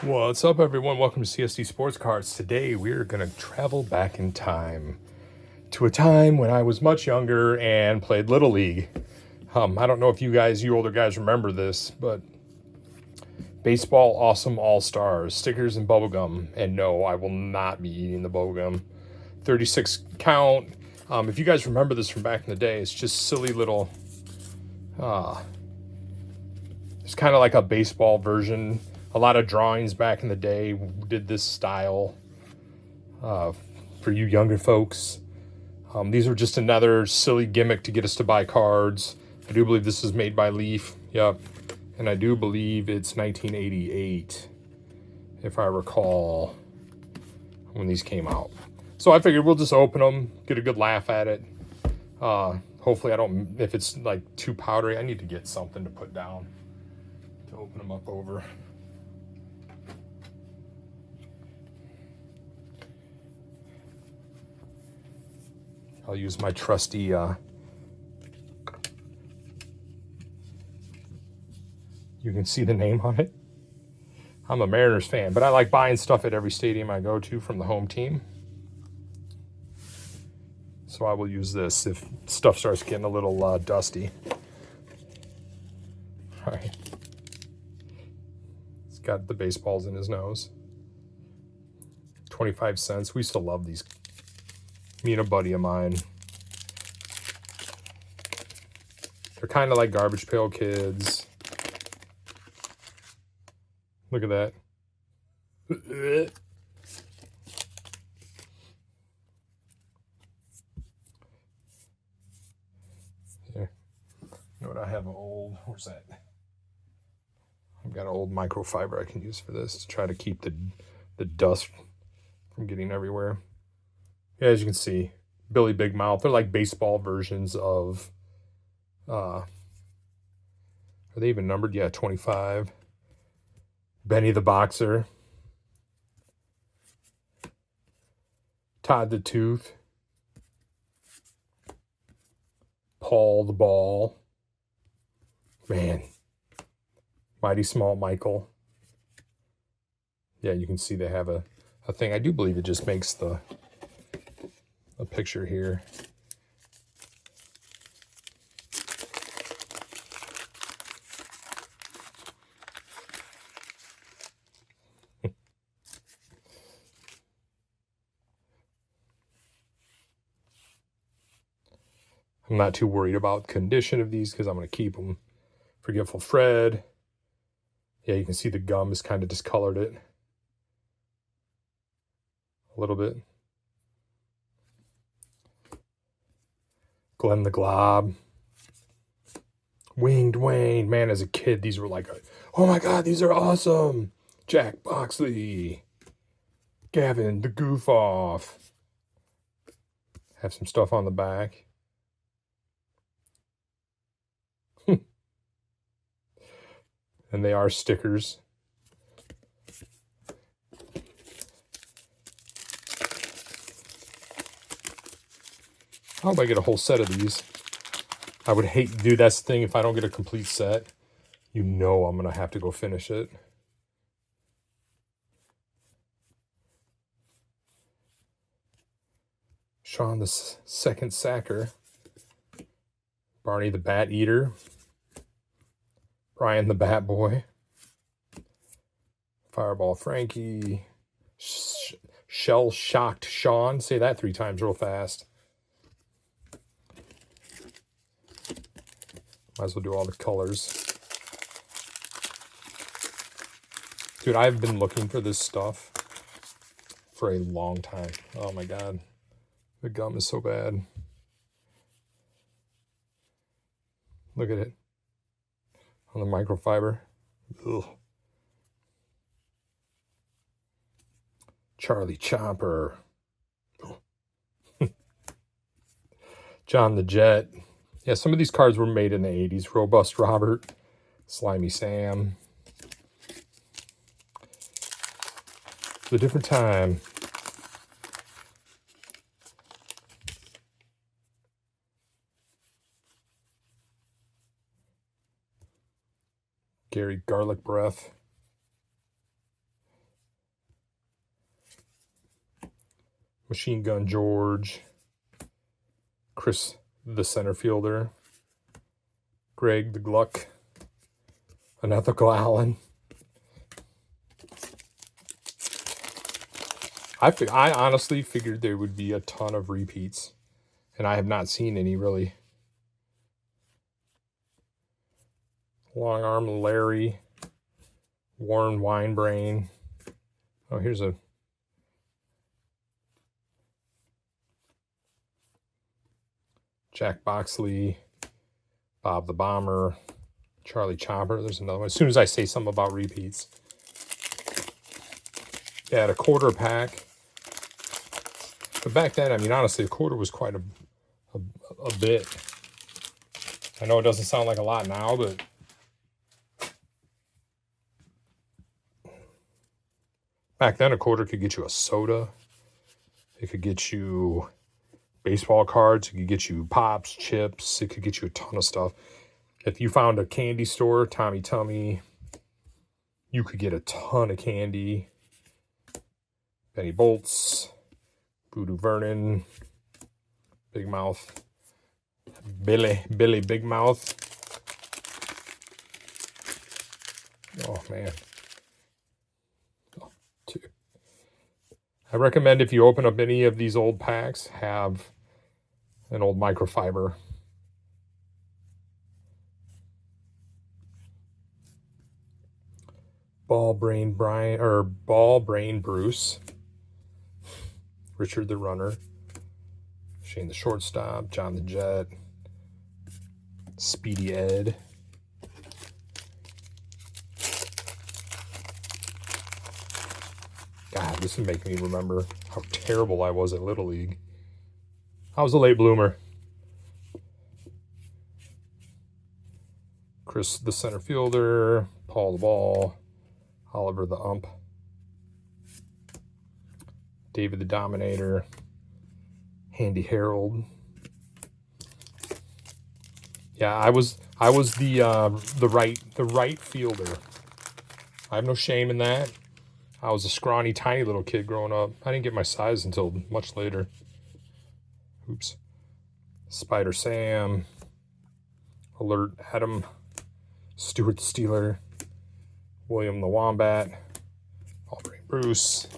What's up, everyone? Welcome to CSD Sports Cards. Today, we're going to travel back in time to a time when I was much younger and played Little League. I don't know if you older guys remember this, but baseball awesome all-stars, stickers and bubblegum. And no, I will not be eating the bubblegum. 36 count. If you guys remember this from back in the day, it's just silly little... it's kind of like a baseball version. A lot of drawings back in the day did this style for you younger folks. These are just another silly gimmick to get us to buy cards. I do believe this is made by Leaf. Yep. And I do believe it's 1988, if I recall, when these came out. So I figured we'll just open them, get a good laugh at it. Hopefully I don't, if it's like too powdery, I need to get something to put down to open them up over. I'll use my trusty you can see the name on it. I'm a Mariners fan, but I like buying stuff at every stadium I go to from the home team. So I will use this if stuff starts getting a little dusty. All right. He's got the baseballs in his nose. 25 cents. We used to love these. Me and a buddy of mine. They're kind of like Garbage Pail Kids. Look at that. Here. You know what? I have an old, where's that? I've got an old microfiber I can use for this to try to keep the dust from getting everywhere. Yeah, as you can see, Billy Big Mouth. They're like baseball versions of, are they even numbered? Yeah, 25. Benny the Boxer. Todd the Tooth. Paul the Ball. Man. Mighty Small Michael. Yeah, you can see they have a thing. I do believe it just makes a picture here. I'm not too worried about condition of these because I'm going to keep them. Forgetful Fred. Yeah, you can see the gum has kind of discolored it a little bit. Glenn the Glob. Winged Wayne. Man, as a kid, these were like, oh my God, these are awesome. Jack Boxley. Gavin the Goof Off. Have some stuff on the back. And they are stickers. I hope I get a whole set of these. I would hate to do that thing if I don't get a complete set. You know I'm going to have to go finish it. Sean the Second Sacker. Barney the Bat Eater. Brian the Bat Boy. Fireball Frankie. Shell Shocked Sean. Say that 3 times real fast. Might as well do all the colors. Dude, I've been looking for this stuff for a long time. Oh my God. The gum is so bad. Look at it. On the microfiber. Ugh. Charlie Chopper. John the Jet. Yeah, some of these cards were made in the 80s. Robust Robert. Slimy Sam. It's a different time. Gary Garlic Breath. Machine Gun George, Chris the center fielder, Greg the Gluck, Unethical Allen. I honestly figured there would be a ton of repeats, and I have not seen any really. Long Arm Larry, Warren Winebrain. Oh, here's a Jack Boxley, Bob the Bomber, Charlie Chopper. There's another one. As soon as I say something about repeats. Yeah, a quarter pack. But back then, I mean, honestly, a quarter was quite a bit. I know it doesn't sound like a lot now, but back then a quarter could get you a soda. It could get you baseball cards. It could get you pops, chips. It could get you a ton of stuff. If you found a candy store, Tommy Tummy, you could get a ton of candy. Benny Bolts, Voodoo Vernon, Big Mouth, Billy Big Mouth. Oh, man. Oh, two. I recommend if you open up any of these old packs, have an old microfiber. Ball Brain Bruce, Richard the runner, Shane the shortstop, John the Jet, Speedy Ed, God, this is making me remember how terrible I was at Little League. I was a late bloomer. Chris the center fielder, Paul the ball, Oliver the ump, David the dominator, Handy Harold. Yeah, I was the right fielder. I have no shame in that. I was a scrawny, tiny little kid growing up. I didn't get my size until much later. Oops. Spider Sam, Alert Adam, Stuart the Steeler, William the Wombat, Ball-Brain Bruce,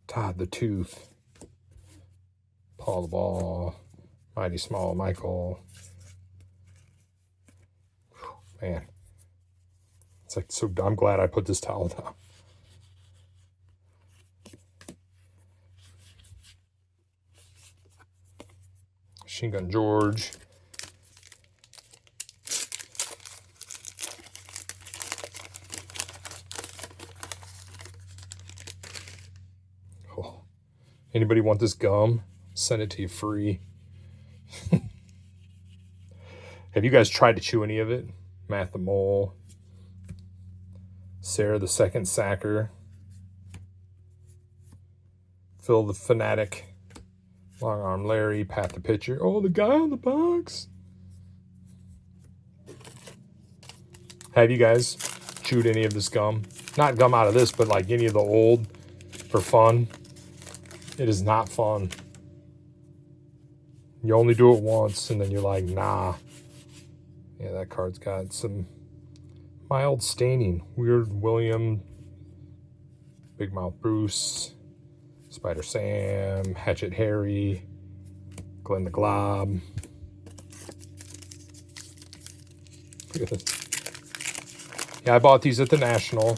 Todd the Tooth, Paul the Ball, Mighty Small Michael. Man, it's like so. I'm glad I put this towel down. Machine Gun George. Oh. Anybody want this gum? Send it to you free. Have you guys tried to chew any of it? Matt the Mole, Sarah the Second Sacker, Phil the Fanatic, Long Arm Larry, Pat the Pitcher. Oh, the guy on the box. Have you guys chewed any of this gum? Not gum out of this, but like any of the old for fun. It is not fun. You only do it once and then you're like, nah. Yeah, that card's got some mild staining. Weird William, Big Mouth Bruce, Spider Sam, Hatchet Harry, Glenn the Glob. Look at this. Yeah, I bought these at the National.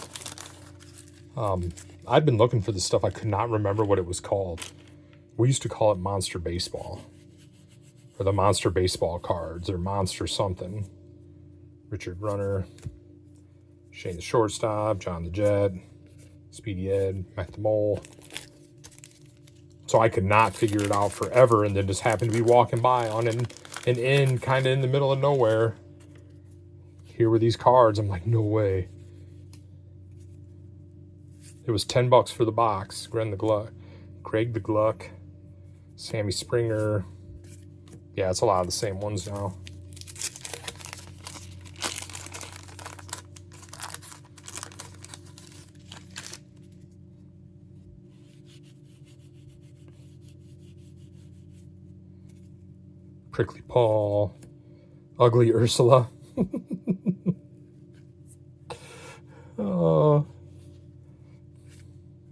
I'd been looking for this stuff. I could not remember what it was called. We used to call it Monster Baseball. Or the Monster Baseball cards, or Monster something. Richard Runner, Shane the shortstop, John the Jet, Speedy Ed, Matt the Mole. So I could not figure it out forever, and then just happened to be walking by on an inn kind of in the middle of nowhere. Here were these cards. I'm like, no way. It was $10 for the box. Craig the Gluck, Sammy Springer, Yeah, it's a lot of the same ones now. Prickly Paul, Ugly Ursula. Oh,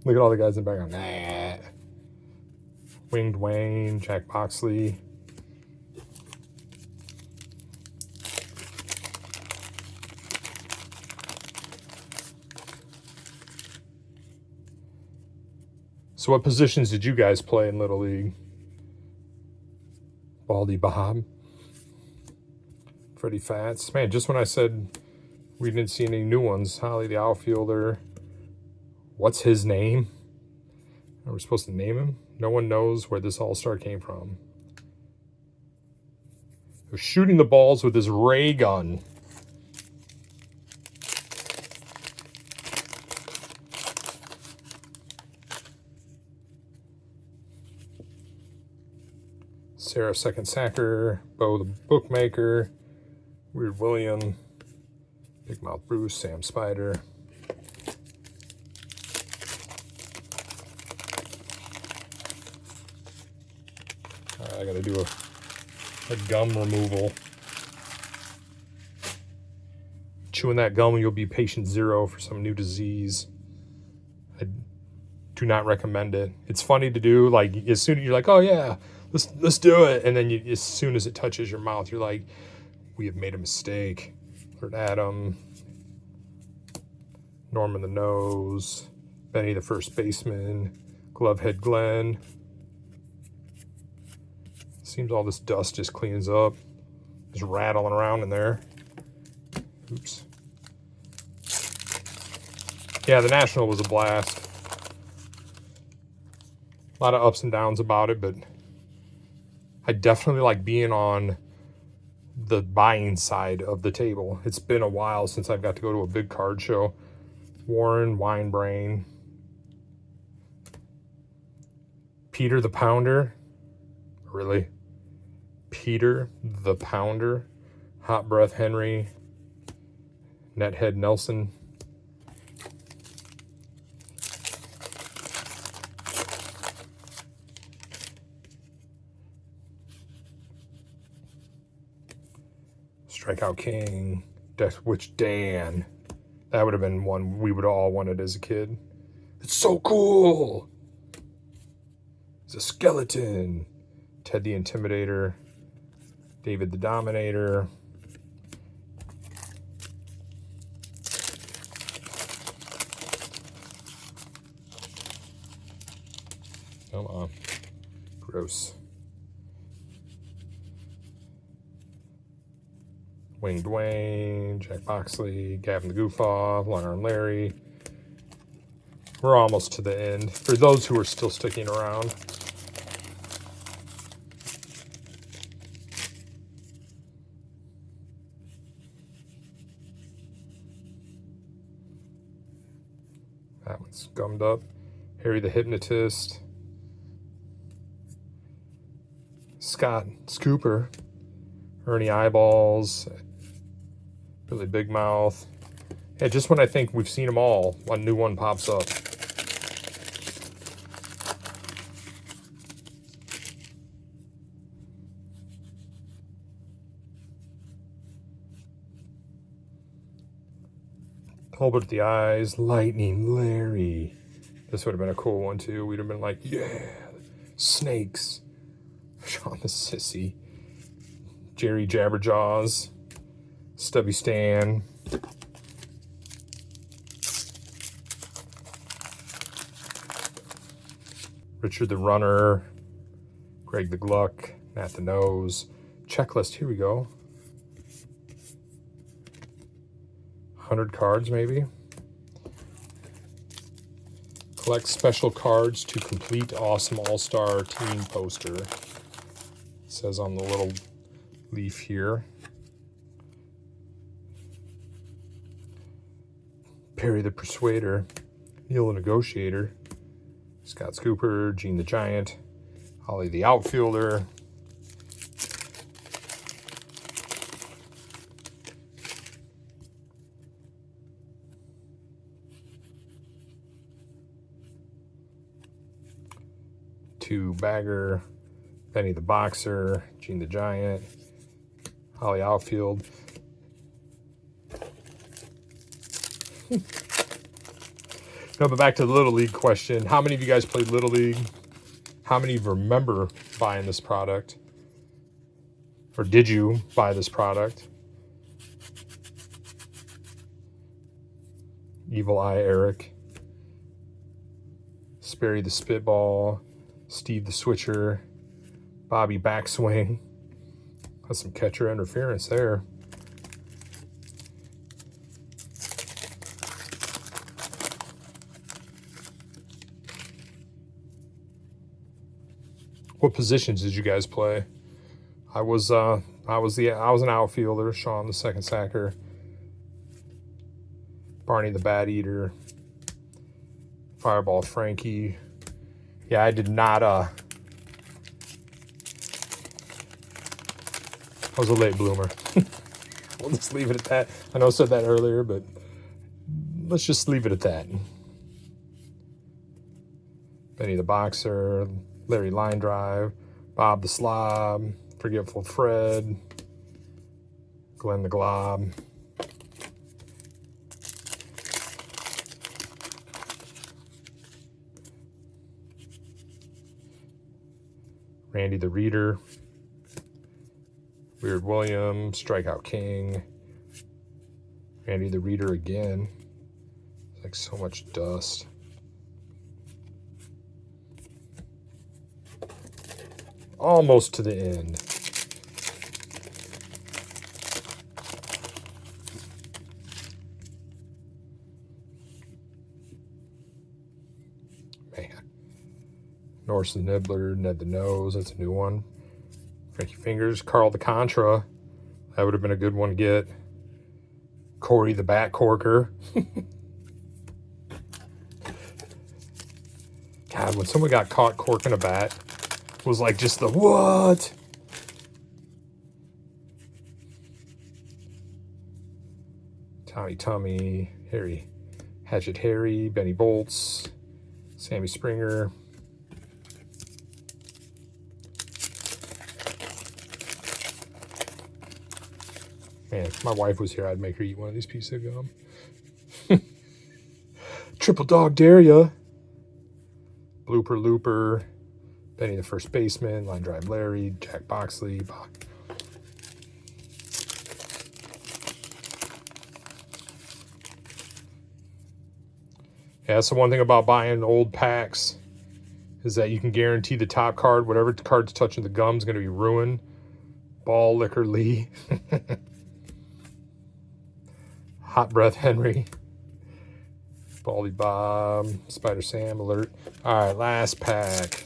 look at all the guys in the background. Nah. Winged Wayne, Jack Boxley. So what positions did you guys play in Little League? Baldy Bob. Freddie Fats. Man, just when I said we didn't see any new ones. Holly the outfielder. What's his name? Are we supposed to name him? No one knows where this all-star came from. He was shooting the balls with his ray gun. Sarah Second Sacker, Bo the Bookmaker, Weird William, Big Mouth Bruce, Sam Spider. Alright, I gotta do a gum removal. Chewing that gum, you'll be patient zero for some new disease. I do not recommend it. It's funny to do, like, as soon as you're like, oh yeah, let's do it, and then as soon as it touches your mouth, you're like, we have made a mistake. Lord Adam, Norman the Nose, Benny the First Baseman, Glovehead Glenn. Seems all this dust just cleans up. Just rattling around in there. Oops. Yeah, the National was a blast. A lot of ups and downs about it, but I definitely like being on the buying side of the table. It's been a while since I've got to go to a big card show. Warren Winebrain. Peter the Pounder. Really? Peter the Pounder. Hot Breath Henry. Nethead Nelson. Strikeout King, Death Witch Dan. That would have been one we would have all wanted as a kid. It's so cool. It's a skeleton. Ted the Intimidator. David the Dominator. Come on. Gross. Winged Wayne, Jack Boxley, Gavin the Goof Off, Long Arm Larry. We're almost to the end. For those who are still sticking around. That one's gummed up. Harry the Hypnotist. Scott Scooper. Ernie Eyeballs. Billy Big Mouth. Yeah, just when I think we've seen them all, one new one pops up. Hulbert the Eyes, Lightning Larry. This would have been a cool one too. We'd have been like, yeah, snakes. Sean the Sissy. Jerry Jabberjaws. Stubby Stan. Richard the Runner. Greg the Gluck. Nat the Nose. Checklist, here we go. 100 cards maybe. Collect special cards to complete awesome all-star team poster. It says on the little leaf here. Perry the Persuader, Neil the Negotiator, Scott Scooper, Gene the Giant, Holly the Outfielder, to Bagger, Benny the Boxer, Gene the Giant, Holly Outfield. No, but back to the Little League question. How many of you guys played Little League? How many of you remember buying this product? Or did you buy this product? Evil Eye Eric, Sperry the Spitball, Steve the Switcher, Bobby Backswing. That's some catcher interference there. What positions did you guys play? I was an outfielder. Sean the second sacker. Barney the Bat Eater. Fireball Frankie. Yeah, I did not. I was a late bloomer. We'll just leave it at that. I know I said that earlier, but let's just leave it at that. Benny the Boxer, Larry Line Drive, Bob the Slob, Forgetful Fred, Glenn the Glob. Randy the Reader, Weird William, Strikeout King, Randy the Reader again. It's like so much dust. Almost to the end. Man. Norris the Nibbler, Ned the Nose, that's a new one. Frankie Fingers, Carl the Contra. That would have been a good one to get. Corey the Bat Corker. God, when someone got caught corking a bat, it was like just the what? Tommy Tummy, Harry Hatchet Harry, Benny Bolts, Sammy Springer. Man, if my wife was here, I'd make her eat one of these pieces of gum. Triple Dog Dare Ya. Blooper Looper. Benny the First Baseman. Line Drive Larry. Jack Boxley. Yeah, that's the one thing about buying old packs is that you can guarantee the top card, whatever card's touching the gum, is going to be ruined. Ball Liquor Lee. Hot Breath Henry. Baldy Bob. Spider Sam Alert. All right, last pack.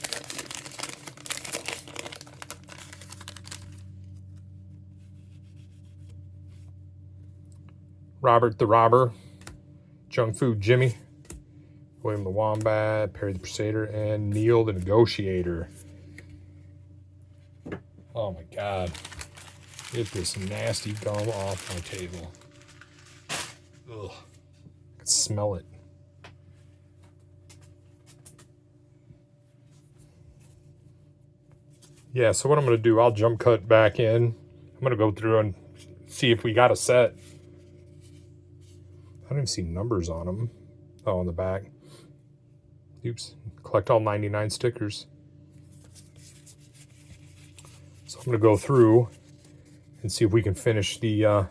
Robert the Robber. Junk Food Jimmy. William the Wombat. Perry the Crusader. And Neil the Negotiator. Oh my God. Get this nasty gum off my table. Ugh. I can smell it. Yeah, so what I'm going to do, I'll jump cut back in. I'm going to go through and see if we got a set. I don't even see numbers on them. Oh, on the back. Oops. Collect all 99 stickers. So I'm going to go through and see if we can finish the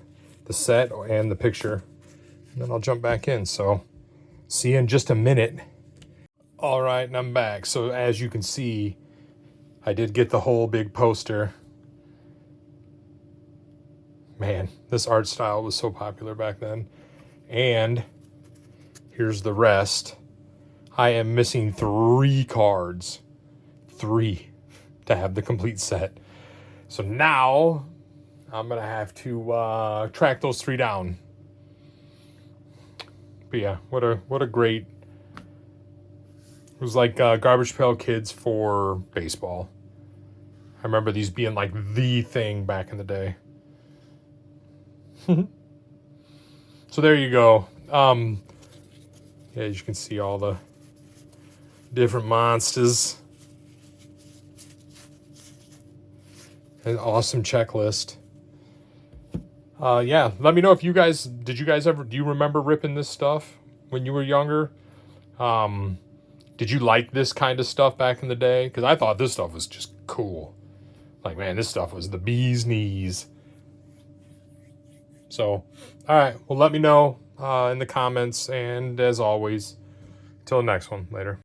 set and the picture. And then I'll jump back in. So see you in just a minute. All right, and I'm back. So as you can see, I did get the whole big poster. Man, this art style was so popular back then. And here's the rest. I am missing 3 cards. 3 to have the complete set. So now I'm going to have to track those 3 down. But yeah, what a great... It was like Garbage Pail Kids for baseball. I remember these being like the thing back in the day. So there you go. Yeah, as you can see all the different monsters. An awesome checklist. Yeah, let me know if you guys, do you remember ripping this stuff when you were younger? Did you like this kind of stuff back in the day? Because I thought this stuff was just cool. Like, man, this stuff was the bee's knees. So, all right, well, let me know in the comments. And as always, till the next one, later.